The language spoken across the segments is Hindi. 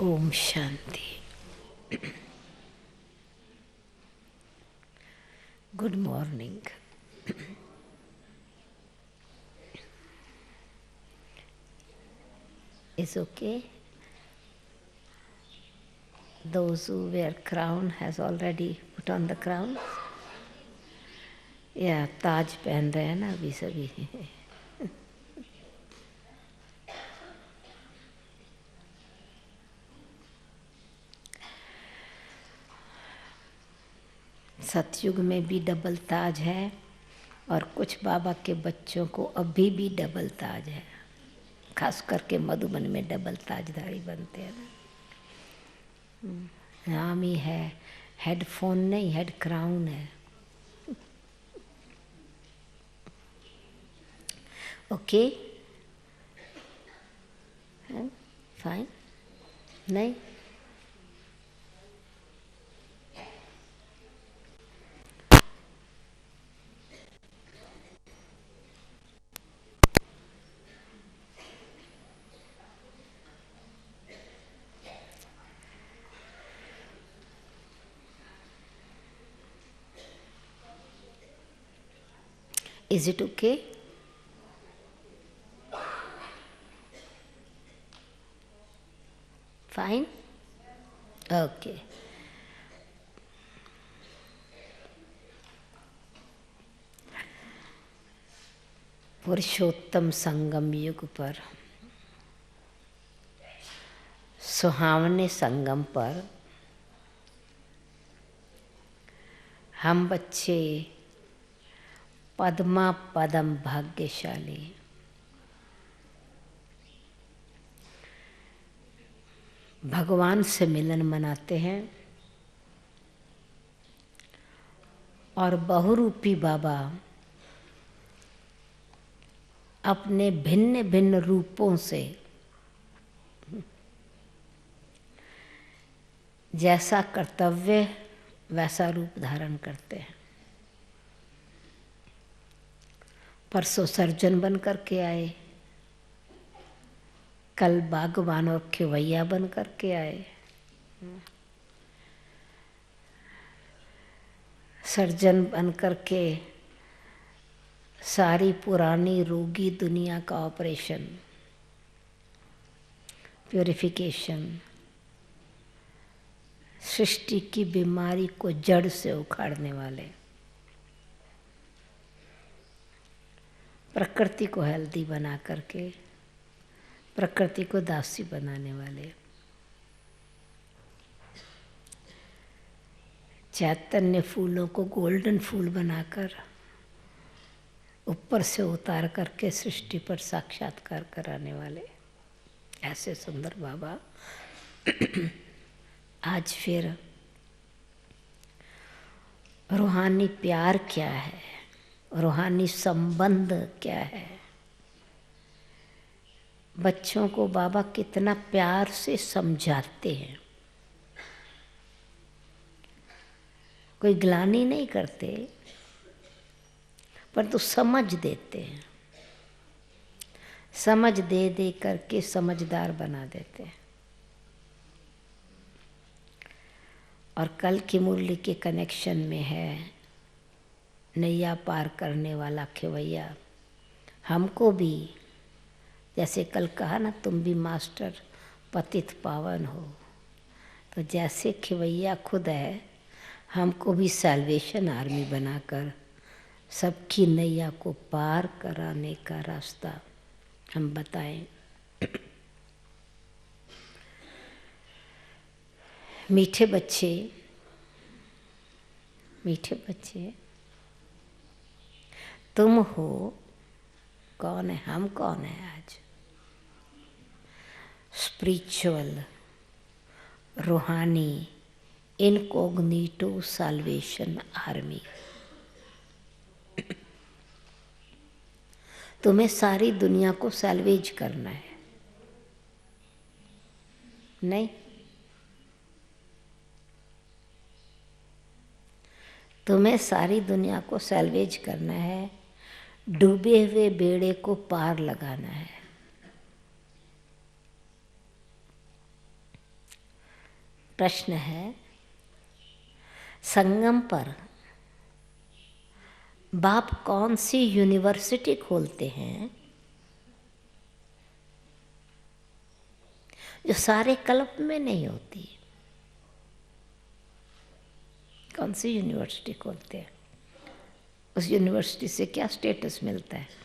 Om Shanti. Good morning. Is okay. Those who wear crown has already put on the crown. या ताज पहन रहे हैं ना अभी सभी। सतयुग में भी डबल ताज है और कुछ बाबा के बच्चों को अभी भी डबल ताज है। खास करके मधुबन में डबल ताजधारी बनते हैं ना। नाम ही है, हेडफोन नहीं, हेड क्राउन है। Okay, fine. नहीं, is it okay? Fine? Okay. पुरुषोत्तम संगम युग पर, सुहावने संगम पर हम बच्चे पद्मा पदम भाग्यशाली, भगवान से मिलन मनाते हैं और बहुरूपी बाबा अपने भिन्न भिन्न रूपों से जैसा कर्तव्य वैसा रूप धारण करते हैं। परसों सर्जन बन करके आए, कल बागवान और खेवैया बन करके आए। सर्जन बन करके सारी पुरानी रोगी दुनिया का ऑपरेशन, प्यूरिफिकेशन, सृष्टि की बीमारी को जड़ से उखाड़ने वाले, प्रकृति को हेल्दी बना करके प्रकृति को दासी बनाने वाले, चैतन्य फूलों को गोल्डन फूल बनाकर ऊपर से उतार करके सृष्टि पर साक्षात्कार कराने वाले ऐसे सुंदर बाबा आज फिर रूहानी प्यार क्या है, रूहानी संबंध क्या है, बच्चों को बाबा कितना प्यार से समझाते हैं। कोई ग्लानि नहीं करते परंतु समझ देते हैं, समझ दे दे करके समझदार बना देते हैं। और कल की मुरली के कनेक्शन में है नैया पार करने वाला खेवैया। हमको भी जैसे कल कहा ना, तुम भी मास्टर पतित पावन हो, तो जैसे खेवैया खुद है, हमको भी सैल्वेशन आर्मी बनाकर सबकी नैया को पार कराने का रास्ता हम बताएं। मीठे बच्चे, मीठे बच्चे, तुम हो, कौन है, हम कौन है आज? स्पिरिचुअल, रूहानी, इनकॉग्निटो सैल्वेशन आर्मी। तुम्हें सारी दुनिया को सैल्वेज करना है, नहीं? तुम्हें सारी दुनिया को सैल्वेज करना है, डूबे हुए बेड़े को पार लगाना है। प्रश्न है, संगम पर बाप कौन सी यूनिवर्सिटी खोलते हैं जो सारे कल्प में नहीं होती? कौन सी यूनिवर्सिटी खोलते हैं? उस यूनिवर्सिटी से क्या स्टेटस मिलता है?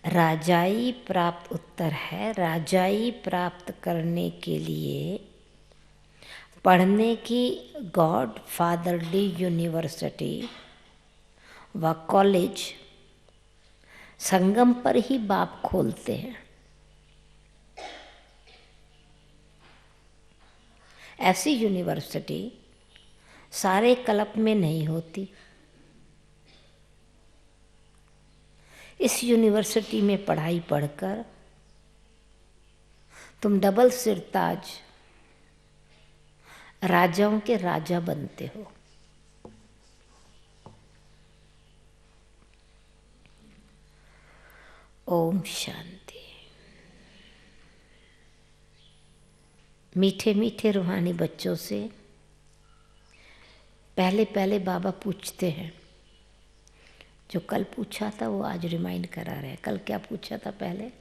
राजाई प्राप्त उत्तर है, राजाई प्राप्त करने के लिए पढ़ने की गॉड फादरली यूनिवर्सिटी व कॉलेज संगम पर ही बाप खोलते हैं। ऐसी यूनिवर्सिटी सारे कल्प में नहीं होती। इस यूनिवर्सिटी में पढ़ाई पढ़कर तुम डबल सिरताज राजाओं के राजा बनते हो। ओम शांति। मीठे मीठे रूहानी बच्चों से पहले पहले बाबा पूछते हैं, जो कल पूछा था वो आज रिमाइंड करा रहे हैं। कल क्या पूछा था? पहले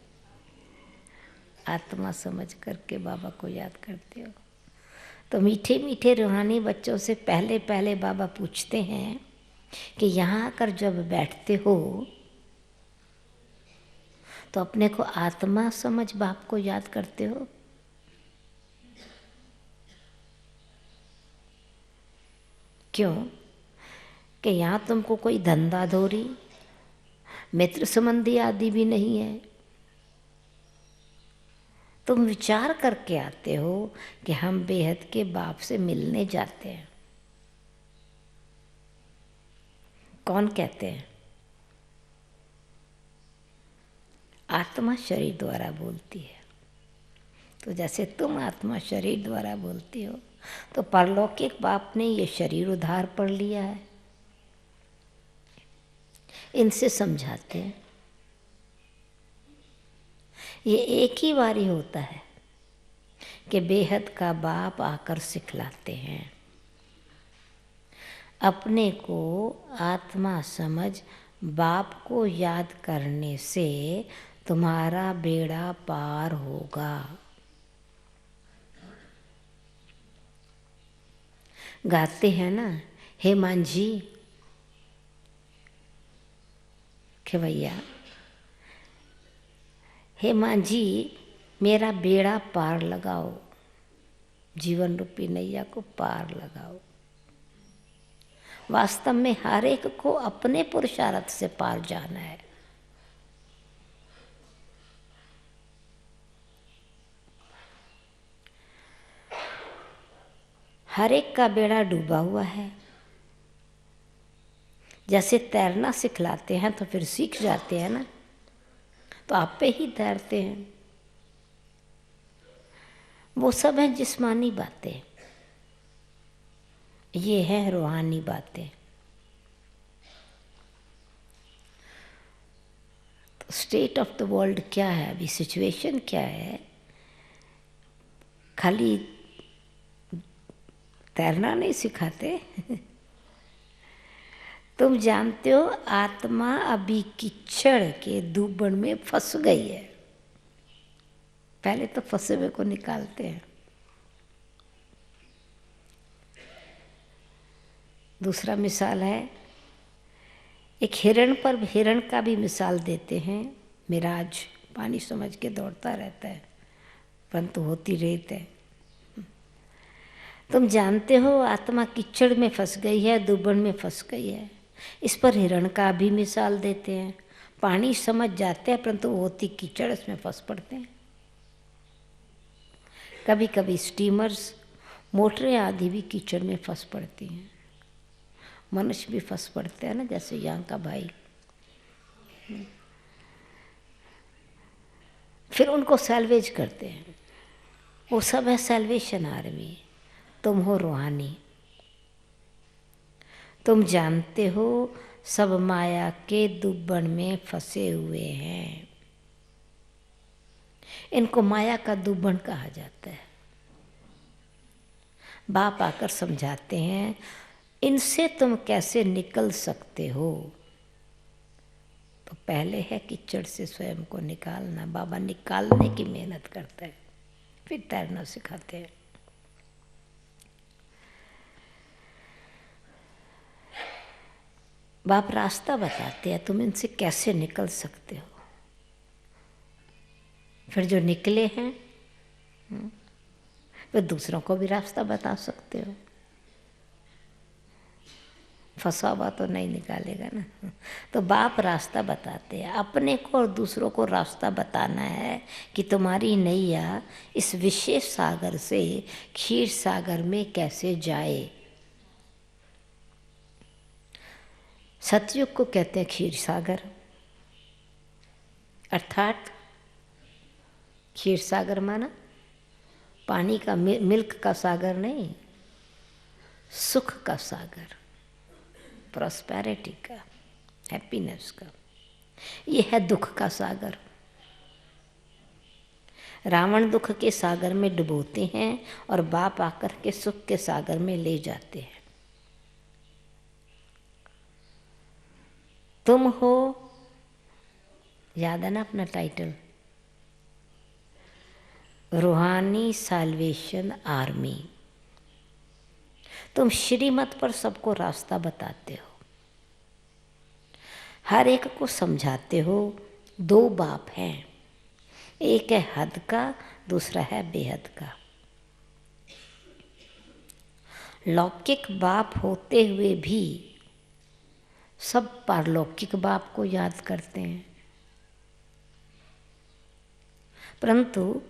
आत्मा समझ करके बाबा को याद करते हो। तो मीठे मीठे रूहानी बच्चों से पहले पहले बाबा पूछते हैं कि यहाँ आकर जब बैठते हो तो अपने को आत्मा समझ बाप को याद करते हो? क्यों? कि यहाँ तुमको कोई धंधा धोरी मित्र संबंधी आदि भी नहीं है। तुम विचार करके आते हो कि हम बेहद के बाप से मिलने जाते हैं। कौन कहते हैं? आत्मा शरीर द्वारा बोलती है। तो जैसे तुम आत्मा शरीर द्वारा बोलती हो, तो परलौकिक बाप ने ये शरीर उधार पढ़ लिया है। इनसे समझाते हैं। ये एक ही बारी होता है कि बेहद का बाप आकर सिखलाते हैं। अपने को आत्मा समझ बाप को याद करने से तुम्हारा बेड़ा पार होगा। गाते हैं ना, हे मांझी खेवैया, हे मांझी मेरा बेड़ा पार लगाओ, जीवन रूपी नैया को पार लगाओ। वास्तव में हर एक को अपने पुरुषार्थ से पार जाना है। हर एक का बेड़ा डूबा हुआ है। जैसे तैरना सिखलाते हैं तो फिर सीख जाते हैं ना, तो आप पे ही तैरते हैं। वो सब है जिस्मानी बातें, ये है रूहानी बातें। तो स्टेट ऑफ द वर्ल्ड क्या है अभी, सिचुएशन क्या है? खाली तैरना नहीं सिखाते। तुम जानते हो आत्मा अभी कीचड़ के दूबड़ में फंस गई है। पहले तो फंसे हुए को निकालते हैं। दूसरा मिसाल है, एक हिरण पर हिरण का भी मिसाल देते हैं। मिराज पानी समझ के दौड़ता रहता है, परंतु होती रेत है। तुम जानते हो आत्मा कीचड़ में फंस गई है, दूबड़ में फंस गई है। इस पर हिरण का भी मिसाल देते हैं। पानी समझ जाते हैं परंतु होती कीचड़, इसमें फंस पड़ते हैं। कभी कभी स्टीमर्स, मोटरें आदि भी कीचड़ में फंस पड़ती हैं। मनुष्य भी फंस पड़ते हैं ना, जैसे यहाँ का भाई। फिर उनको सैल्वेज करते हैं। वो सब है सैल्वेशन आर्मी। तुम हो रूहानी। तुम जानते हो सब माया के दुब्बड़ में फंसे हुए हैं। इनको माया का दुब्बड़ कहा जाता है। बाप आकर समझाते हैं, इनसे तुम कैसे निकल सकते हो। तो पहले है कीचड़ से स्वयं को निकालना। बाबा निकालने की मेहनत करता है, फिर तैरना सिखाते हैं। बाप रास्ता बताते हैं, तुम इनसे कैसे निकल सकते हो। फिर जो निकले हैं फिर दूसरों को भी रास्ता बता सकते हो। फंसा हुआ तो नहीं निकालेगा ना। तो बाप रास्ता बताते हैं, अपने को और दूसरों को रास्ता बताना है कि तुम्हारी नैया इस विशेष सागर से क्षीर सागर में कैसे जाए। सतयुग को कहते हैं क्षीर सागर, अर्थात क्षीर सागर माना पानी का, मिल्क का सागर नहीं, सुख का सागर, प्रॉस्पेरिटी का, हैप्पीनेस का। ये है दुख का सागर। रावण दुख के सागर में डुबोते हैं और बाप आकर के सुख के सागर में ले जाते हैं। तुम हो, याद है ना अपना टाइटल, रूहानी साल्वेशन आर्मी। तुम श्रीमत पर सबको रास्ता बताते हो, हर एक को समझाते हो। दो बाप हैं, एक है हद का, दूसरा है बेहद का। लौकिक बाप होते हुए भी सब पारलौकिक बाप को याद करते हैं, परंतु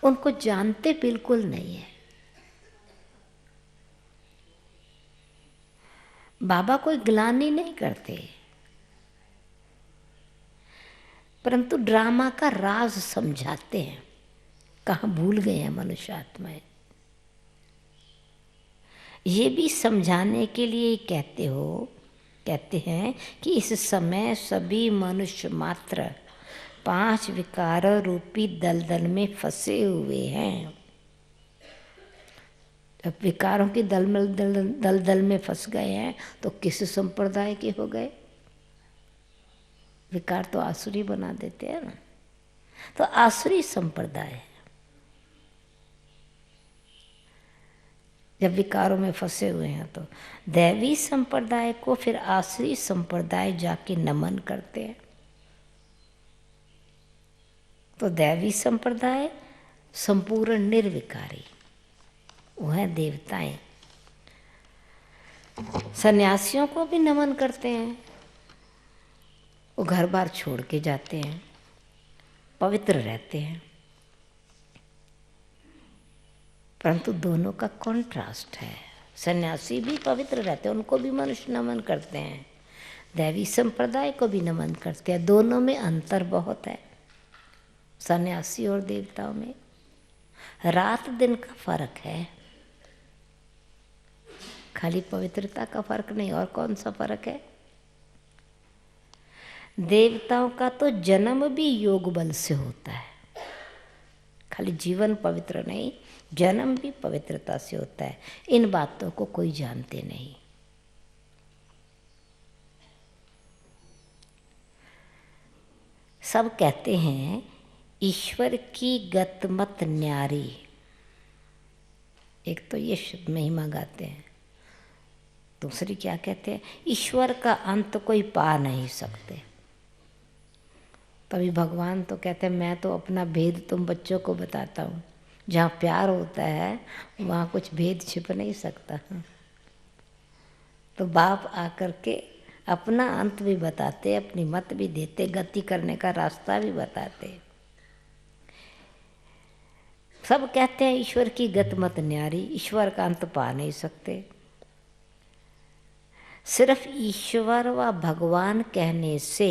उनको जानते बिल्कुल नहीं है। बाबा कोई ग्लानि नहीं करते, परंतु ड्रामा का राज समझाते हैं। कहाँ भूल गए हैं मनुष्य आत्माएं। ये भी समझाने के लिए कहते हैं कि इस समय सभी मनुष्य मात्र 5 विकार रूपी दलदल में फंसे हुए हैं। जब विकारों की दलदल में फंस गए हैं तो किस संप्रदाय के हो गए? विकार तो आसुरी बना देते हैं ना, तो आसुरी संप्रदाय है। जब विकारों में फंसे हुए हैं तो दैवी संप्रदाय को फिर आसुरी संप्रदाय जाके नमन करते हैं। तो दैवी संप्रदाय संपूर्ण निर्विकारी, वो है देवताएं। सन्यासियों को भी नमन करते हैं, वो घर बार छोड़ के जाते हैं, पवित्र रहते हैं। परंतु दोनों का कॉन्ट्रास्ट है। सन्यासी भी पवित्र रहते हैं, उनको भी मनुष्य नमन करते हैं, दैवी संप्रदाय को भी नमन करते हैं। दोनों में अंतर बहुत है, सन्यासी और देवताओं में रात दिन का फर्क है। खाली पवित्रता का फर्क नहीं, और कौन सा फर्क है? देवताओं का तो जन्म भी योग बल से होता है, खाली जीवन पवित्र नहीं, जन्म भी पवित्रता से होता है। इन बातों को कोई जानते नहीं। सब कहते हैं ईश्वर की गत मत न्यारी, एक तो ये महिमा गाते हैं, दूसरी क्या कहते हैं? ईश्वर का अंत कोई पा नहीं सकते। तभी भगवान तो कहते हैं मैं तो अपना भेद तुम बच्चों को बताता हूँ। जहाँ प्यार होता है वहाँ कुछ भेद छिप नहीं सकता। तो बाप आकर के अपना अंत भी बताते, अपनी मत भी देते, गति करने का रास्ता भी बताते। सब कहते हैं ईश्वर की गत मत न्यारी, ईश्वर का अंत पा नहीं सकते। सिर्फ ईश्वर व भगवान कहने से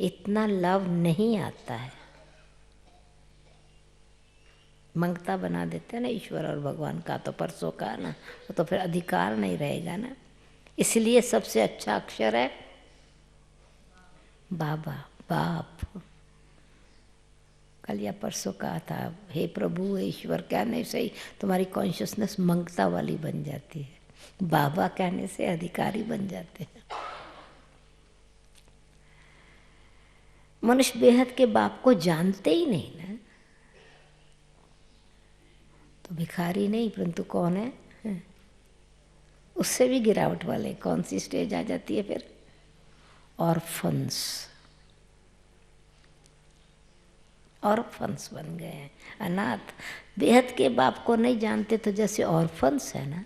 इतना लव नहीं आता है। मंगता बना देते हैं ना ईश्वर और भगवान का, तो परसों का ना, वो तो फिर अधिकार नहीं रहेगा ना। इसलिए सबसे अच्छा अक्षर है बाबा, बाप। कल या परसों कहा था, हे प्रभु, हे ईश्वर कहने से ही तुम्हारी कॉन्शियसनेस मंगता वाली बन जाती है, बाबा कहने से अधिकारी बन जाते हैं। मनुष्य बेहद के बाप को जानते ही नहीं ना, तो भिखारी नहीं परंतु कौन है? उससे भी गिरावट वाले कौन सी स्टेज आ जाती है फिर? ऑर्फन्स, ऑर्फन्स बन गए हैं, अनाथ। बेहद के बाप को नहीं जानते तो जैसे ऑर्फन्स है ना।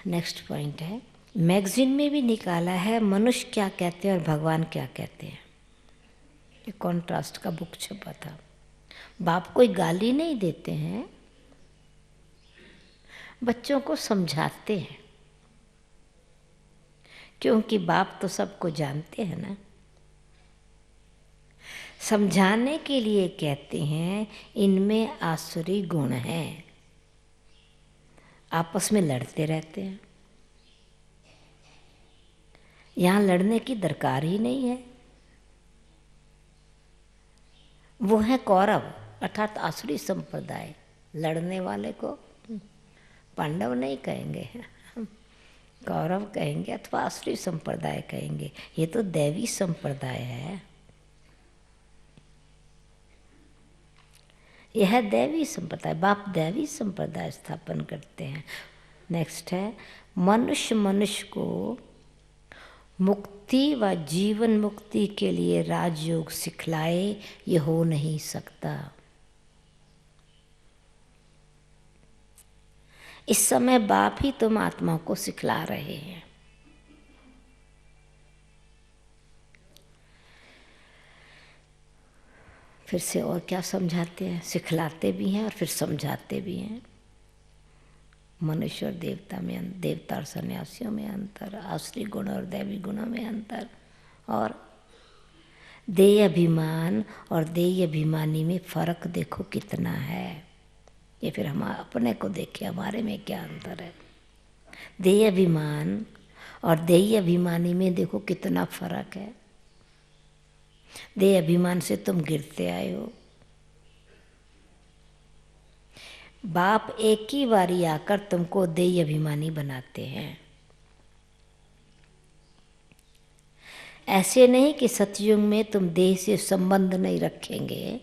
नेक्स्ट पॉइंट है, मैगजीन में भी निकाला है मनुष्य क्या कहते हैं और भगवान क्या कहते हैं। ये कॉन्ट्रास्ट का बुक छपा था। बाप कोई गाली नहीं देते हैं, बच्चों को समझाते हैं, क्योंकि बाप तो सबको जानते हैं ना। समझाने के लिए कहते हैं इनमें आसुरी गुण हैं, आपस में लड़ते रहते हैं। यहाँ लड़ने की दरकार ही नहीं है। वो है कौरव अर्थात आसुरी संप्रदाय। लड़ने वाले को पांडव नहीं कहेंगे, कौरव कहेंगे अथवा आसुरी संप्रदाय कहेंगे। ये तो दैवी संप्रदाय है, यह दैवी संप्रदाय। बाप दैवी संप्रदाय स्थापन करते हैं। नेक्स्ट है, मनुष्य मनुष्य को मुक्ति व जीवन मुक्ति के लिए राजयोग सिखलाए, ये हो नहीं सकता। इस समय बाप ही तुम आत्मा को सिखला रहे हैं। फिर से और क्या समझाते हैं? सिखलाते भी हैं और फिर समझाते भी हैं। मनुष्य और देवता में, देवता और सन्यासियों में अंतर, आसुरी गुण और दैवी गुणों में अंतर, और देय अभिमान और देय अभिमानी में फर्क देखो कितना है। ये फिर हम अपने को देखें, हमारे में क्या अंतर है। देय अभिमान और देय अभिमानी में देखो कितना फर्क है। देय अभिमान से तुम गिरते आए हो। बाप एक ही बारी आकर तुमको देय अभिमानी बनाते हैं। ऐसे नहीं कि सतयुग में तुम देह से संबंध नहीं रखेंगे,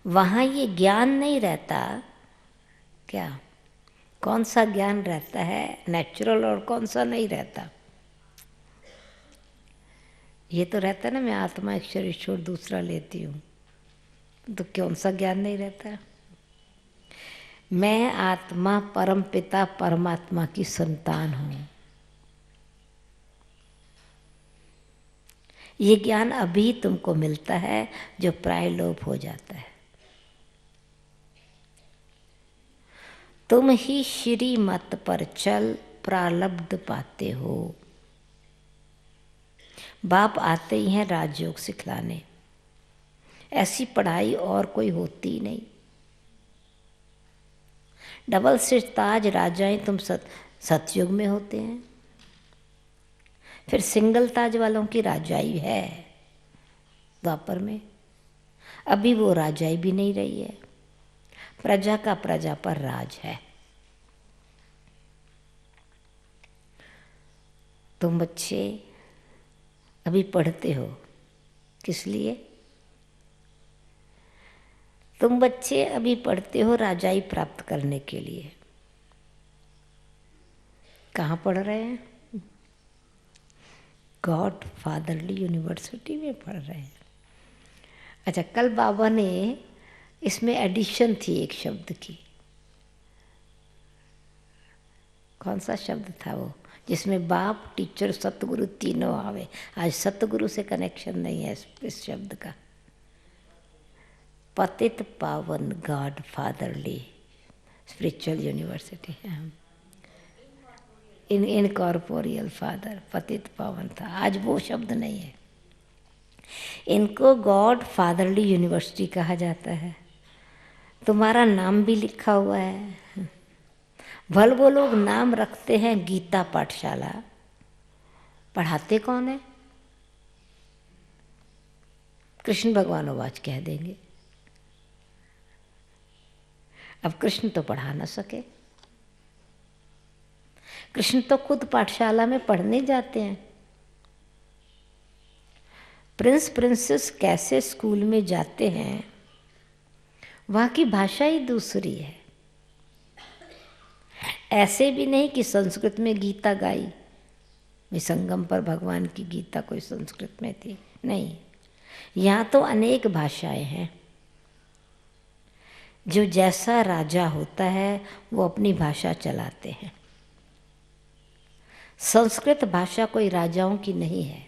वहाँ ये ज्ञान नहीं रहता। क्या, कौन सा ज्ञान रहता है नेचुरल और कौन सा नहीं रहता? ये तो रहता है ना, मैं आत्मा एक शरीर छोड़ दूसरा लेती हूँ, तो कौन सा ज्ञान नहीं रहता? मैं आत्मा परम पिता परमात्मा की संतान हूँ। ये ज्ञान अभी तुमको मिलता है जो प्रायलोप हो जाता है। तुम ही श्री मत पर चल प्रारब्ध पाते हो। बाप आते ही हैं राजयोग सिखलाने। ऐसी पढ़ाई और कोई होती नहीं। डबल सिर ताज राजाएं तुम सतयुग में होते हैं, फिर सिंगल ताज वालों की राजाई है द्वापर में। अभी वो राजाई भी नहीं रही है, प्रजा का प्रजा पर राज है। तुम बच्चे अभी पढ़ते हो, किस लिए? तुम बच्चे अभी पढ़ते हो राजाई प्राप्त करने के लिए। कहाँ पढ़ रहे हैं? गॉड फादरली यूनिवर्सिटी में पढ़ रहे हैं। अच्छा, कल बाबा ने इसमें एडिशन थी एक शब्द की। कौन सा शब्द था वो, जिसमें बाप टीचर सतगुरु तीनों आवे? आज सतगुरु से कनेक्शन नहीं है इस शब्द का। पतित पावन गॉड फादरली स्पिरिचुअल यूनिवर्सिटी है। इनकॉर्पोरियल फादर पतित पावन था, आज वो शब्द नहीं है। इनको गॉड फादरली यूनिवर्सिटी कहा जाता है। तुम्हारा नाम भी लिखा हुआ है। भल वो लोग नाम रखते हैं गीता पाठशाला, पढ़ाते कौन है? कृष्ण भगवान वाच कह देंगे। अब कृष्ण तो पढ़ा ना सके। कृष्ण तो खुद पाठशाला में पढ़ने जाते हैं। प्रिंस प्रिंसेस कैसे स्कूल में जाते हैं, वहाँ की भाषा ही दूसरी है। ऐसे भी नहीं कि संस्कृत में गीता गाई, संगम पर भगवान की गीता कोई संस्कृत में थी, नहीं। यहाँ तो अनेक भाषाएं हैं। जो जैसा राजा होता है वो अपनी भाषा चलाते हैं। संस्कृत भाषा कोई राजाओं की नहीं है।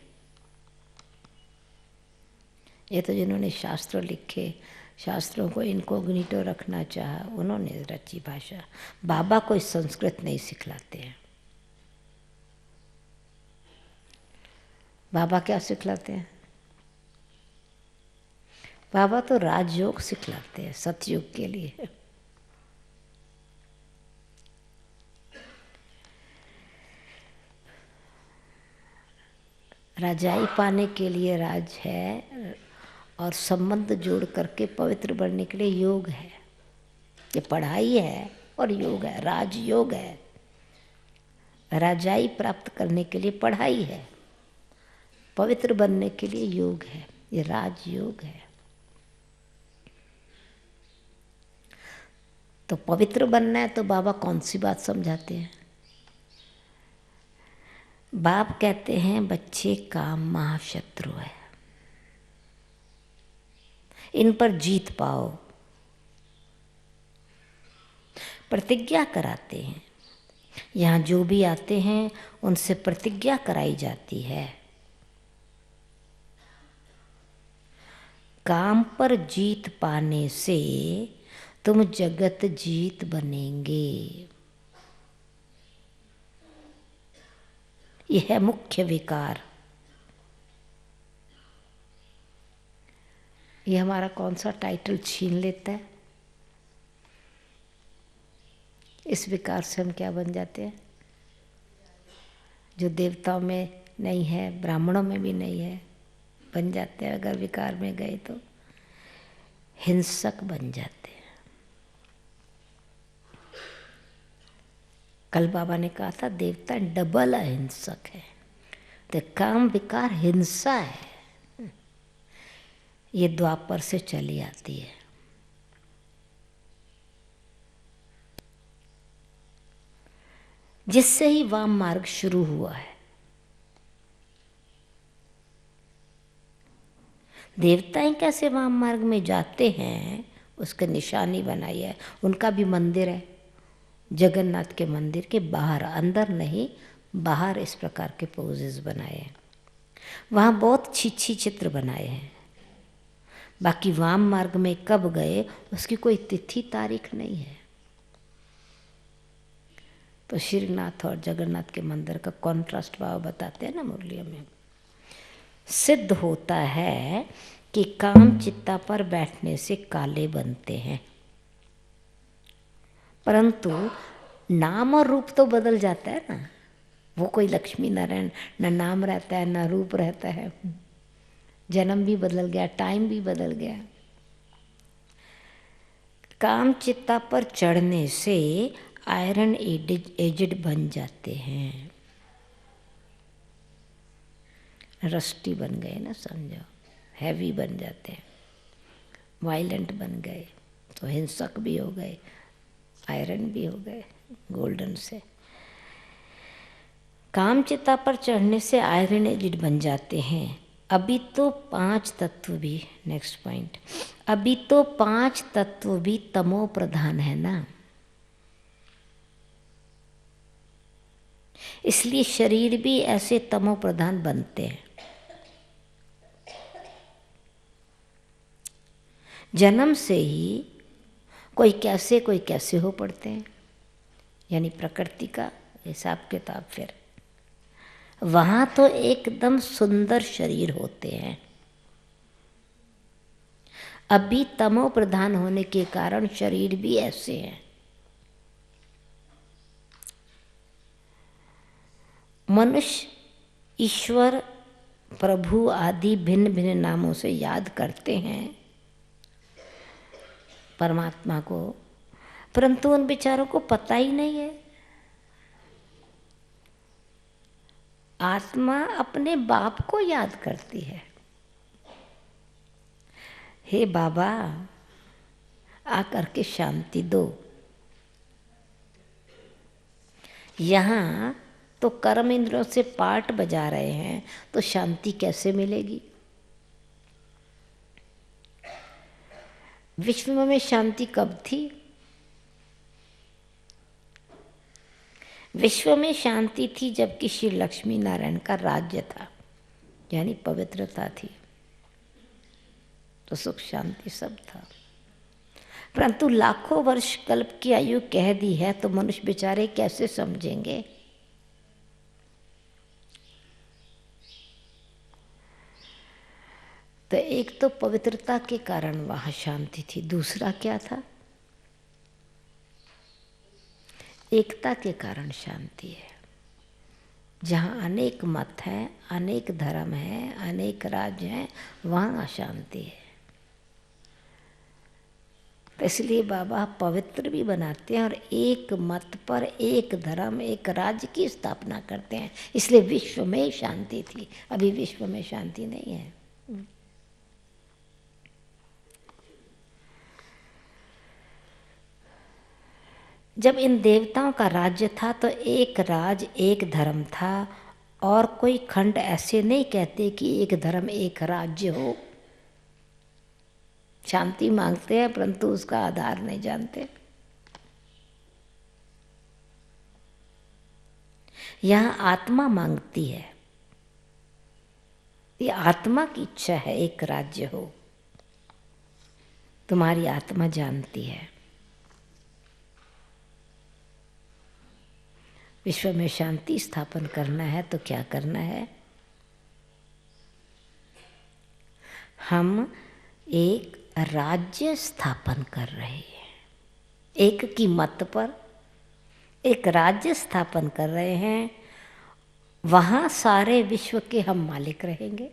ये तो जिन्होंने शास्त्र लिखे, शास्त्रों को इनकोग्निटो रखना चाहा, उन्होंने रची भाषा। बाबा कोई संस्कृत नहीं सिखलाते हैं। बाबा क्या सिखलाते हैं? बाबा तो राजयोग सिखलाते हैं सतयुग के लिए। राजाई पाने के लिए राज है, और संबंध जोड़ करके पवित्र बनने के लिए योग है। ये पढ़ाई है और योग है, राजयोग है। राजाई प्राप्त करने के लिए पढ़ाई है, पवित्र बनने के लिए योग है। ये राजयोग है। तो पवित्र बनना है तो बाबा कौन सी बात समझाते हैं? बाप कहते हैं बच्चे काम महाशत्रु है, इन पर जीत पाओ। प्रतिज्ञा कराते हैं। यहाँ जो भी आते हैं उनसे प्रतिज्ञा कराई जाती है। काम पर जीत पाने से तुम जगत जीत बनेंगे। यह है मुख्य विकार। ये हमारा कौन सा टाइटल छीन लेता है? इस विकार से हम क्या बन जाते हैं? जो देवताओं में नहीं है, ब्राह्मणों में भी नहीं है, बन जाते हैं। अगर विकार में गए तो हिंसक बन जाते हैं। कल बाबा ने कहा था देवता डबल अहिंसक है। तो काम विकार हिंसा है, ये द्वापर से चली आती है। जिससे ही वाम मार्ग शुरू हुआ है। देवताएं कैसे वाम मार्ग में जाते हैं उसके निशानी बनाई है। उनका भी मंदिर है, जगन्नाथ के मंदिर के बाहर, अंदर नहीं, बाहर इस प्रकार के पोजेस बनाए हैं। वहाँ बहुत अच्छी चित्र बनाए हैं। बाकी वाम मार्ग में कब गए उसकी कोई तिथि तारीख नहीं है। तो श्रीनाथ और जगन्नाथ के मंदिर का कॉन्ट्रास्ट भाव बताते हैं ना मुरलियों में। सिद्ध होता है कि काम चित्ता पर बैठने से काले बनते हैं, परंतु नाम और रूप तो बदल जाता है ना। वो कोई लक्ष्मी नारायण न नाम रहता है न रूप रहता है। जन्म भी बदल गया, टाइम भी बदल गया। काम चित्ता पर चढ़ने से आयरन एजेड बन जाते हैं। रस्टी बन गए ना, समझो, हैवी बन जाते हैं, वायलेंट बन गए, तो हिंसक भी हो गए, आयरन भी हो गए गोल्डन से। काम चिता पर चढ़ने से आयरन एजिड बन जाते हैं। अभी तो 5 तत्व भी, नेक्स्ट पॉइंट, अभी तो 5 तत्व भी तमो प्रधान है ना, इसलिए शरीर भी ऐसे तमो प्रधान बनते हैं। जन्म से ही कोई कैसे हो पड़ते हैं, यानी प्रकृति का हिसाब किताब। फिर वहाँ तो एकदम सुंदर शरीर होते हैं। अभी तमो प्रधान होने के कारण शरीर भी ऐसे हैं। मनुष्य ईश्वर प्रभु आदि भिन्न भिन्न नामों से याद करते हैं परमात्मा को, परंतु उन बेचारों को पता ही नहीं है। आत्मा अपने बाप को याद करती है, हे बाबा आकर के शांति दो। यहाँ तो कर्म इंद्रियों से पार्ट बजा रहे हैं, तो शांति कैसे मिलेगी? विश्व में शांति कब थी? विश्व में शांति थी जबकि श्री लक्ष्मी नारायण का राज्य था, यानी पवित्रता थी, तो सुख शांति सब था। परंतु लाखों वर्ष कल्प की आयु कह दी है, तो मनुष्य बेचारे कैसे समझेंगे? तो एक तो पवित्रता के कारण वहाँ शांति थी, दूसरा क्या था? एकता के कारण शांति है। जहाँ अनेक मत हैं, अनेक धर्म हैं, अनेक राज्य हैं, वहाँ अशांति है। तो इसलिए बाबा पवित्र भी बनाते हैं और एक मत पर, एक धर्म, एक राज्य की स्थापना करते हैं। इसलिए विश्व में शांति थी, अभी विश्व में शांति नहीं है। जब इन देवताओं का राज्य था तो एक राज एक धर्म था, और कोई खंड ऐसे नहीं कहते कि एक धर्म एक राज्य हो। शांति मांगते हैं परंतु उसका आधार नहीं जानते। यहाँ आत्मा मांगती है, ये आत्मा की इच्छा है एक राज्य हो। तुम्हारी आत्मा जानती है। विश्व में शांति स्थापन करना है तो क्या करना है? हम एक राज्य स्थापन कर रहे हैं, एक की मत पर एक राज्य स्थापन कर रहे हैं। वहाँ सारे विश्व के हम मालिक रहेंगे।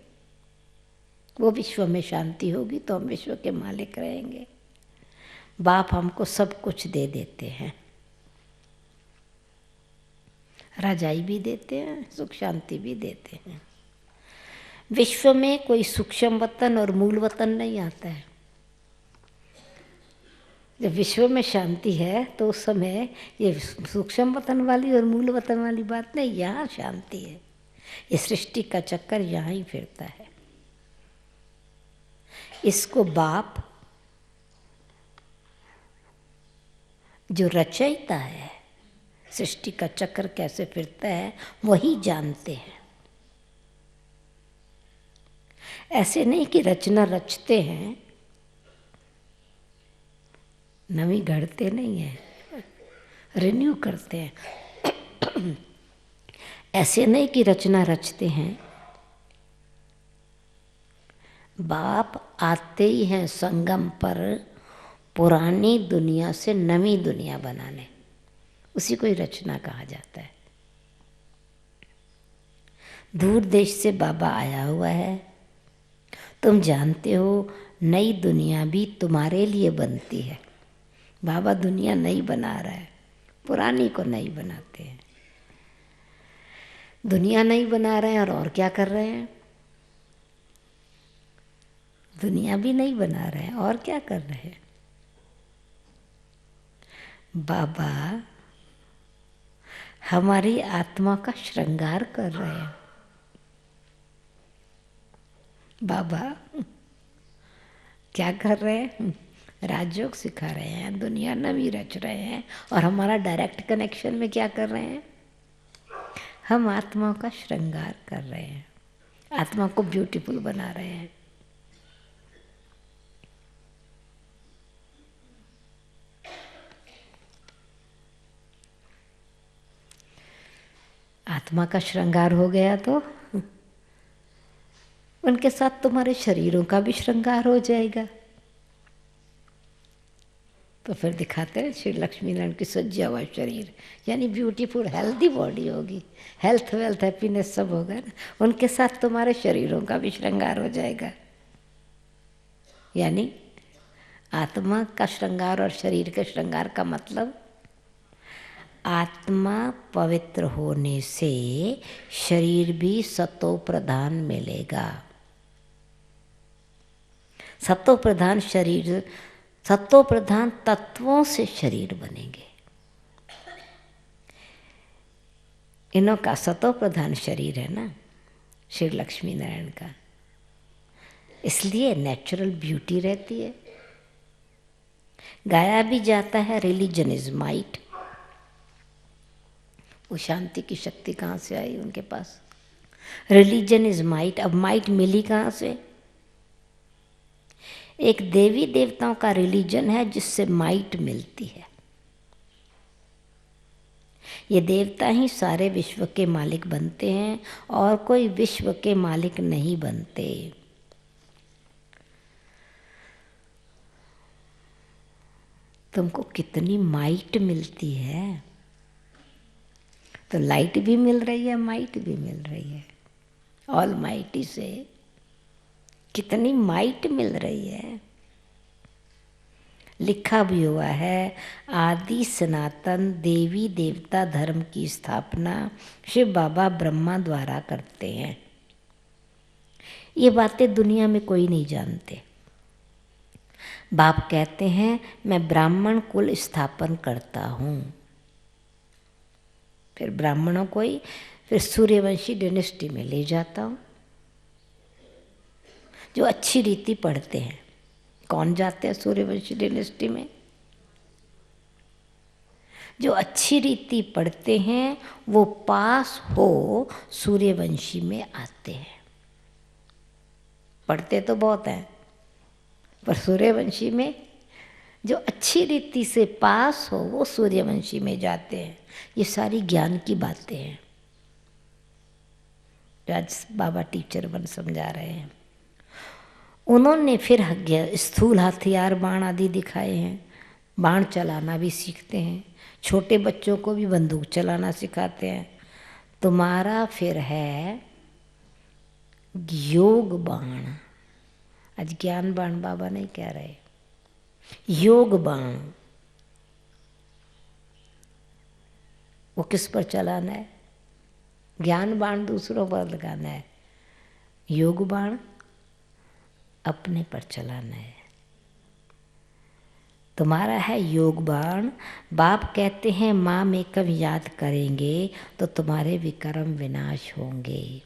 वो विश्व में शांति होगी तो हम विश्व के मालिक रहेंगे। बाप हमको सब कुछ दे देते हैं, राजाई भी देते हैं, सुख शांति भी देते हैं। विश्व में कोई सूक्ष्म वतन और मूल वतन नहीं आता है। जब विश्व में शांति है तो उस समय ये सूक्ष्म वतन वाली और मूल वतन वाली बात नहीं, यहाँ शांति है। ये सृष्टि का चक्कर यहाँ ही फिरता है। इसको बाप जो रचयिता है, सृष्टि का चक्र कैसे फिरता है वही जानते हैं। ऐसे नहीं कि रचना रचते हैं, नवी गढ़ते नहीं है, रिन्यू करते हैं। ऐसे नहीं कि रचना रचते हैं। बाप आते ही हैं संगम पर पुरानी दुनिया से नवी दुनिया बनाने, उसी को ही रचना कहा जाता है। दूर देश से बाबा आया हुआ है। तुम जानते हो नई दुनिया भी तुम्हारे लिए बनती है। बाबा दुनिया नई बना रहा है, पुरानी को नहीं बनाते हैं। दुनिया नहीं बना रहे हैं और क्या कर रहे हैं? दुनिया भी नहीं बना रहे हैं और क्या कर रहे हैं? बाबा हमारी आत्मा का श्रृंगार कर रहे हैं। बाबा क्या कर रहे हैं? राजयोग सिखा रहे हैं, दुनिया नवी रच रहे हैं। और हमारा डायरेक्ट कनेक्शन में क्या कर रहे हैं? हम आत्मा का श्रृंगार कर रहे हैं, आत्मा को ब्यूटीफुल बना रहे हैं। आत्मा का श्रृंगार हो गया तो उनके साथ तुम्हारे शरीरों का भी श्रृंगार हो जाएगा। तो फिर दिखाते हैं श्री लक्ष्मी नारायण की सज्जा हुआ शरीर, यानी ब्यूटीफुल हेल्दी बॉडी होगी, हेल्थ वेल्थ हैप्पीनेस सब होगा ना, उनके साथ तुम्हारे शरीरों का भी श्रृंगार हो जाएगा। यानी आत्मा का श्रृंगार और शरीर के श्रृंगार का मतलब, आत्मा पवित्र होने से शरीर भी सतो प्रधान मिलेगा। सतो प्रधान शरीर, सतो प्रधान तत्वों से शरीर बनेंगे। इनों का सतो प्रधान शरीर है ना श्री लक्ष्मी नारायण का, इसलिए नेचुरल ब्यूटी रहती है। गाया भी जाता है रिलीजन इज माइट। वो शांति की शक्ति कहाँ से आई उनके पास? Religion is might. अब माइट मिली कहाँ से? एक देवी देवताओं का रिलीजन है जिससे माइट मिलती है। ये देवता ही सारे विश्व के मालिक बनते हैं और कोई विश्व के मालिक नहीं बनते। तुमको कितनी माइट मिलती है, तो लाइट भी मिल रही है, माइट भी मिल रही है। ऑल माइटी से कितनी माइट मिल रही है। लिखा भी हुआ है, आदि सनातन देवी देवता धर्म की स्थापना शिव बाबा ब्रह्मा द्वारा करते हैं। ये बातें दुनिया में कोई नहीं जानते। बाप कहते हैं मैं ब्राह्मण कुल स्थापन करता हूँ, फिर ब्राह्मणों को ही फिर सूर्यवंशी डायनेस्टी में ले जाता हूँ। जो अच्छी रीति पढ़ते हैं, कौन जाते हैं सूर्यवंशी डायनेस्टी में? जो अच्छी रीति पढ़ते हैं वो पास हो सूर्यवंशी में आते हैं। पढ़ते तो बहुत हैं, पर सूर्यवंशी में जो अच्छी रीति से पास हो वो सूर्यवंशी में जाते हैं। ये सारी ज्ञान की बातें हैं जो आज बाबा टीचर बन समझा रहे हैं। उन्होंने फिर स्थूल हथियार बाण आदि दिखाए हैं, बाण चलाना भी सीखते हैं, छोटे बच्चों को भी बंदूक चलाना सिखाते हैं। तुम्हारा फिर है योग बाण। आज ज्ञान बाण बाबा नहीं कह रहे, योग बाण। वो किस पर चलाना है? ज्ञान बाण दूसरों पर लगाना है, योग बाण अपने पर चलाना है। तुम्हारा है योग बाण। बाप कहते हैं माँ में कब याद करेंगे तो तुम्हारे विक्रम विनाश होंगे।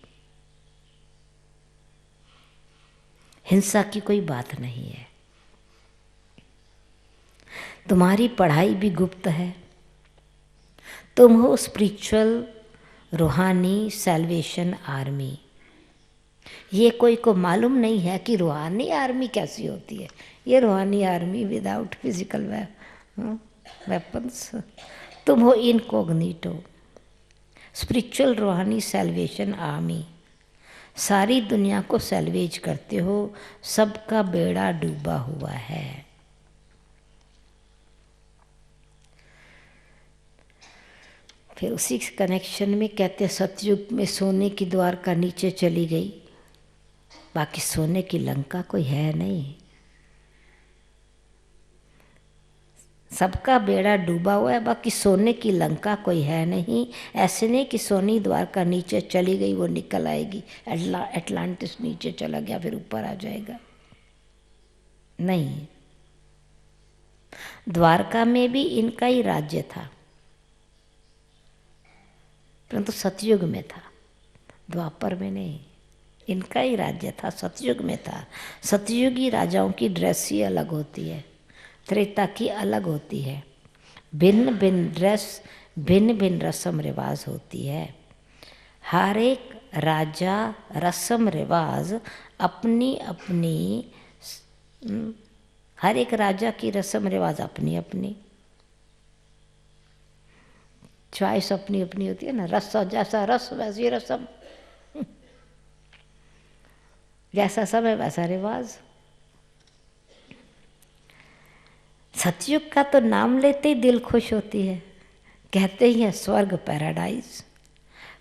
हिंसा की कोई बात नहीं है। तुम्हारी पढ़ाई भी गुप्त है। तुम हो स्पिरिचुअल रूहानी सैल्वेशन आर्मी। ये कोई को मालूम नहीं है कि रूहानी आर्मी कैसी होती है। ये रूहानी आर्मी विदाउट फिजिकल वेपन्स। तुम हो इनकॉग्निटो स्पिरिचुअल रूहानी सैल्वेशन आर्मी। सारी दुनिया को सैल्वेज करते हो, सबका बेड़ा डूबा हुआ है। फिर उसी कनेक्शन में कहते हैं सतयुग में सोने की द्वारका नीचे चली गई, बाकी सोने की लंका कोई है नहीं। सबका बेड़ा डूबा हुआ है, बाकी सोने की लंका कोई है नहीं। ऐसे नहीं कि सोनी द्वारका नीचे चली गई वो निकल आएगी, एटलांटिस नीचे चला गया फिर ऊपर आ जाएगा, नहीं। द्वारका में भी इनका ही राज्य था, परंतु सतयुग में था, द्वापर में नहीं। इनका ही राज्य था, सतयुग में था। सतयुगी राजाओं की ड्रेस ही अलग होती है, त्रेता की अलग होती है। भिन्न भिन्न ड्रेस, भिन्न भिन्न रस्म रिवाज होती है। हर एक राजा रस्म रिवाज अपनी अपनी, हर एक राजा की रस्म रिवाज अपनी अपनी, चॉइस अपनी अपनी होती है ना। रस जैसा रस वैसी रस्म, जैसा समय वैसा रिवाज। सतयुग का तो नाम लेते ही दिल खुश होती है, कहते ही हैं स्वर्ग पैराडाइज,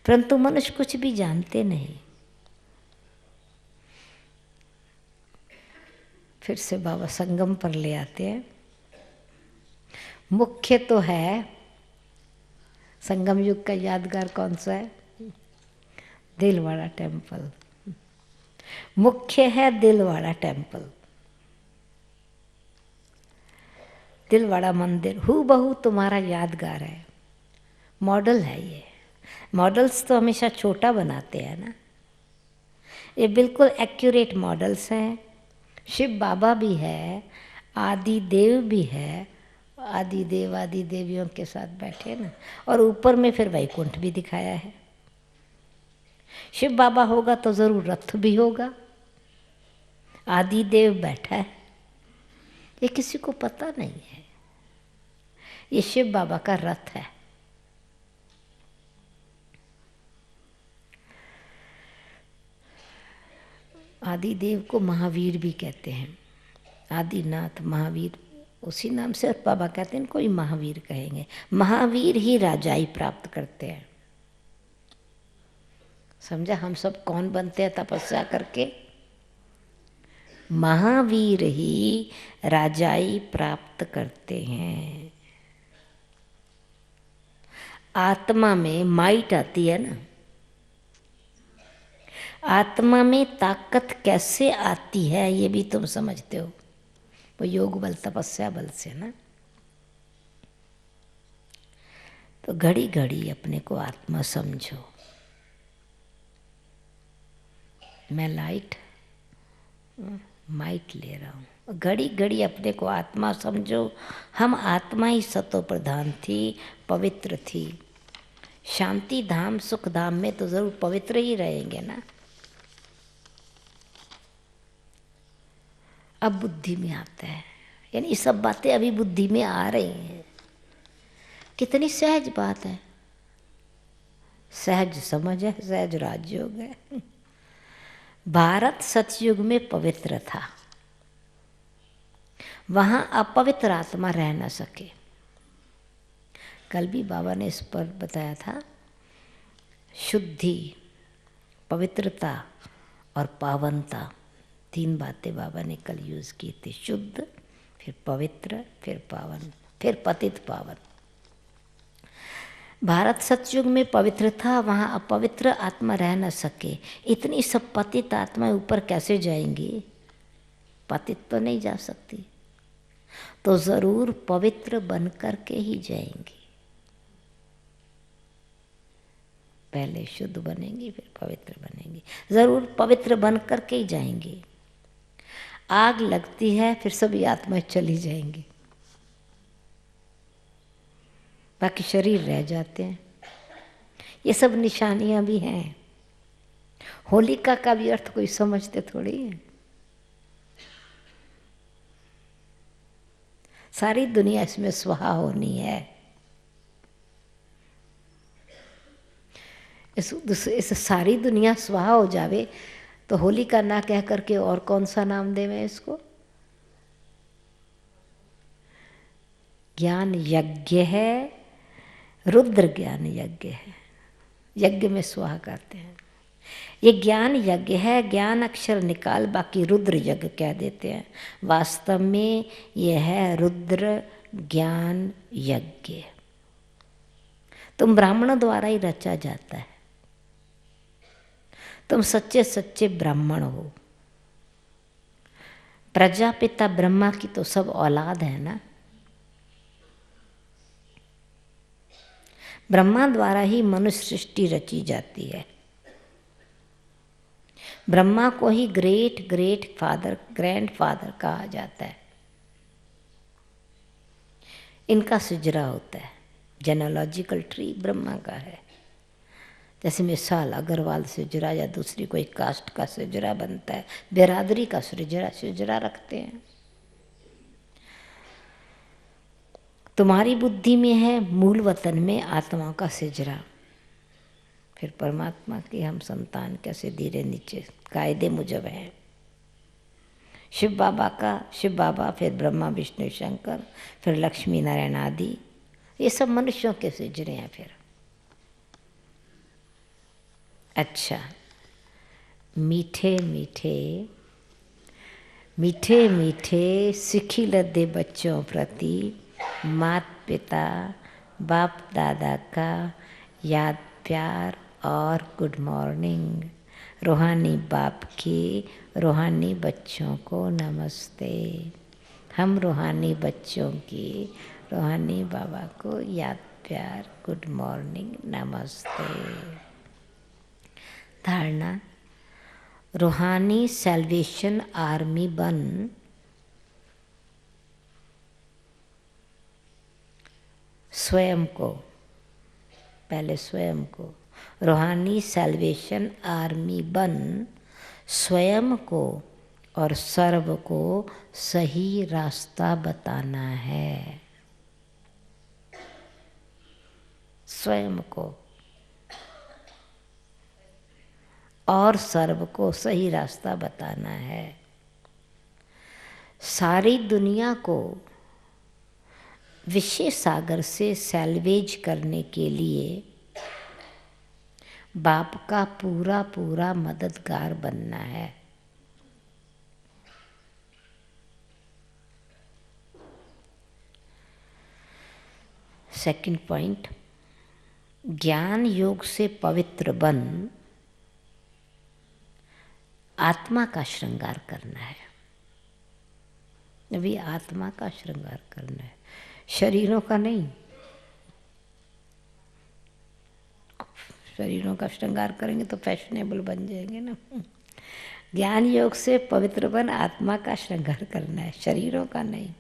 परंतु मनुष्य कुछ भी जानते नहीं। फिर से बाबा संगम पर ले आते हैं। मुख्य तो है, संगम युग का यादगार कौन सा है? दिलवाड़ा टेम्पल। मुख्य है दिलवाड़ा टेम्पल, दिलवाड़ा मंदिर हूबहू तुम्हारा यादगार है, मॉडल है ये। मॉडल्स तो हमेशा छोटा बनाते हैं ना, ये बिल्कुल एक्यूरेट मॉडल्स हैं। शिव बाबा भी है, आदि देव भी है, आदि देव आदि देवियों के साथ बैठे ना, और ऊपर में फिर वैकुंठ भी दिखाया है। शिव बाबा होगा तो जरूर रथ भी होगा, आदि देव बैठा है, ये किसी को पता नहीं है। ये शिव बाबा का रथ है। आदि देव को महावीर भी कहते हैं, आदिनाथ महावीर उसी नाम से, और बाबा कहते हैं कोई महावीर कहेंगे। महावीर ही राजाई प्राप्त करते हैं। समझा? हम सब कौन बनते हैं तपस्या करके? महावीर ही राजाई प्राप्त करते हैं। आत्मा में माइट आती है ना, आत्मा में ताकत कैसे आती है ये भी तुम समझते हो, वो योग बल तपस्या बल से ना। तो घड़ी घड़ी अपने को आत्मा समझो। मैं माइट ले रहा हूँ, घड़ी घड़ी अपने को आत्मा समझो। हम आत्मा ही सतो प्रधान थी, पवित्र थी। शांति धाम सुख धाम में तो जरूर पवित्र ही रहेंगे ना। अब बुद्धि में आता है, यानी ये सब बातें अभी बुद्धि में आ रही हैं। कितनी सहज बात है, सहज समझ है, सहज राजयोग है। भारत सतयुग में पवित्र था, वहां अपवित्र आत्मा रह न सके। कल भी बाबा ने इस पर बताया था, शुद्धि, पवित्रता और पावनता, तीन बातें बाबा ने कल यूज की थी। शुद्ध, फिर पवित्र, फिर पावन, फिर पतित पावन। भारत सतयुग में पवित्र था, वहाँ अपवित्र आत्मा रह न सके। इतनी सब पतित आत्माएं ऊपर कैसे जाएंगी? पतित तो नहीं जा सकती, तो जरूर पवित्र बन करके ही जाएंगी। पहले शुद्ध बनेंगी, फिर पवित्र बनेंगी, जरूर पवित्र बन करके ही जाएंगी। आग लगती है, फिर सभी आत्माएं चली जाएंगी, बाकी शरीर रह जाते हैं। ये सब निशानियां भी हैं। होलिका का भी अर्थ कोई समझते थोड़ी है। सारी दुनिया इसमें स्वाहा होनी है। इस सारी दुनिया स्वाहा हो जावे तो होलिका ना कह करके और कौन सा नाम देवें इसको? ज्ञान यज्ञ है, रुद्र ज्ञान यज्ञ है। यज्ञ में स्वाहा करते हैं। ये ज्ञान यज्ञ है, ज्ञान अक्षर निकाल, बाकी रुद्र यज्ञ कह देते हैं। वास्तव में यह है रुद्र ज्ञान यज्ञ। तुम ब्राह्मणों द्वारा ही रचा जाता है। तुम सच्चे सच्चे ब्राह्मण हो। प्रजापिता ब्रह्मा की तो सब औलाद है ना। ब्रह्मा द्वारा ही मनुष्य सृष्टि रची जाती है। ब्रह्मा को ही great great father, grandfather कहा जाता है। इनका सिजरा होता है। जेनोलॉजिकल ट्री ब्रह्मा का है। जैसे मिसाल अग्रवाल सिजरा या दूसरी कोई कास्ट का सिजरा बनता है, बिरादरी का सिजरा रखते हैं। तुम्हारी बुद्धि में है मूल वतन में आत्मा का सिजरा, फिर परमात्मा की हम संतान कैसे धीरे नीचे कायदे मुजब हैं। शिव बाबा, फिर ब्रह्मा विष्णु शंकर, फिर लक्ष्मी नारायण आदि, ये सब मनुष्यों के सिजरे हैं। फिर अच्छा, मीठे मीठे सिखी लद्दे बच्चों प्रति मात पिता बाप दादा का याद प्यार और गुड मॉर्निंग। रूहानी बाप की रूहानी बच्चों को नमस्ते। हम रूहानी बच्चों की रूहानी बाबा को याद प्यार गुड मॉर्निंग नमस्ते। धारणा, रूहानी सैल्वेशन आर्मी बन स्वयं को, पहले स्वयं को, रूहानी सैल्वेशन आर्मी बन स्वयं को और सर्व को सही रास्ता बताना है। स्वयं को और सर्व को सही रास्ता बताना है। सारी दुनिया को विश्व सागर से सैल्वेज करने के लिए बाप का पूरा पूरा मददगार बनना है। सेकंड पॉइंट, ज्ञान योग से पवित्र बन आत्मा का श्रृंगार करना है। अभी आत्मा का श्रृंगार करना है, शरीरों का नहीं। शरीरों का श्रृंगार करेंगे तो फैशनेबल बन जाएंगे ना। ज्ञान योग से पवित्र बन आत्मा का श्रृंगार करना है, शरीरों का नहीं।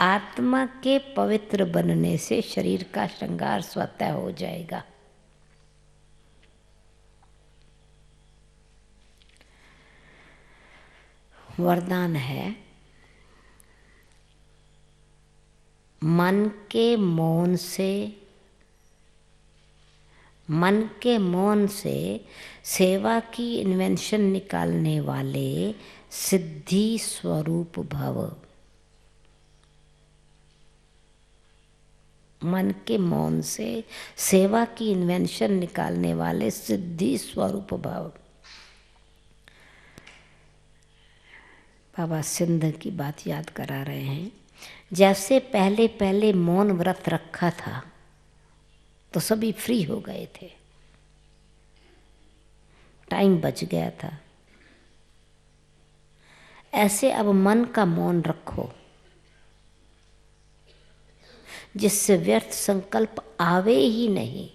आत्मा के पवित्र बनने से शरीर का श्रृंगार स्वतः हो जाएगा। वरदान है, मन के मौन से सेवा की इन्वेंशन निकालने वाले सिद्धि स्वरूप भव। मन के मौन से सेवा की इन्वेंशन निकालने वाले सिद्धि स्वरूप भव। बाबा सिंध की बात याद करा रहे हैं। जैसे पहले पहले मौन व्रत रखा था तो सभी फ्री हो गए थे, टाइम बच गया था। ऐसे अब मन का मौन रखो जिससे व्यर्थ संकल्प आवे ही नहीं।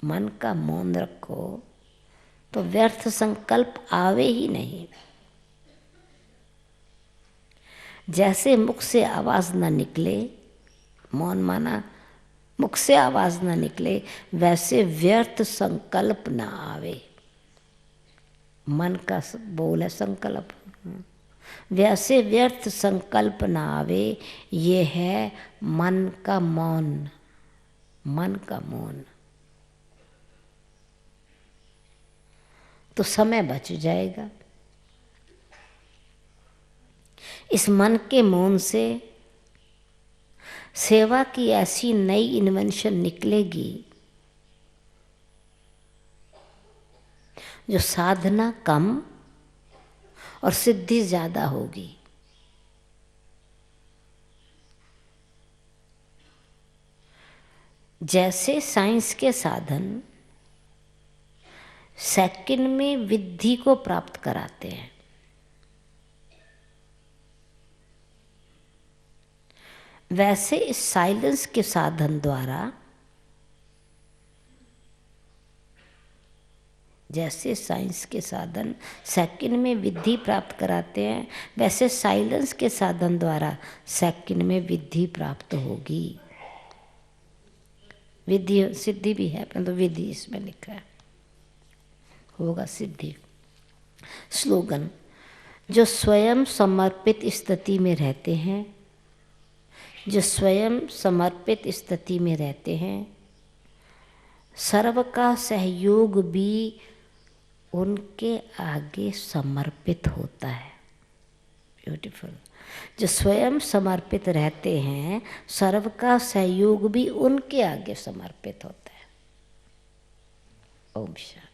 मन का मौन रखो तो व्यर्थ संकल्प आवे ही नहीं। जैसे मुख से आवाज ना निकले, मौन माना मुख से आवाज ना निकले, वैसे व्यर्थ संकल्प ना आवे। मन का बोल है संकल्प, वैसे व्यर्थ संकल्प ना आवे। ये है मन का मौन, मन का मौन। तो समय बच जाएगा। इस मन के मौन से सेवा की ऐसी नई इन्वेंशन निकलेगी जो साधना कम और सिद्धि ज्यादा होगी। जैसे साइंस के साधन सेकंड में विद्धि को प्राप्त कराते हैं, वैसे इस साइलेंस के साधन द्वारा, जैसे साइंस के साधन सेकंड में विद्धि प्राप्त कराते हैं, वैसे साइलेंस के साधन द्वारा सेकंड में विद्धि प्राप्त होगी। विधि सिद्धि भी है, परंतु विधि इसमें लिखा है, होगा सिद्धि। स्लोगन, जो स्वयं समर्पित स्थिति में रहते हैं, जो स्वयं समर्पित स्थिति में रहते हैं, सर्व का सहयोग भी उनके आगे समर्पित होता है। ब्यूटीफुल। जो स्वयं समर्पित रहते हैं, सर्व का सहयोग भी उनके आगे समर्पित होता है। ओम शांति।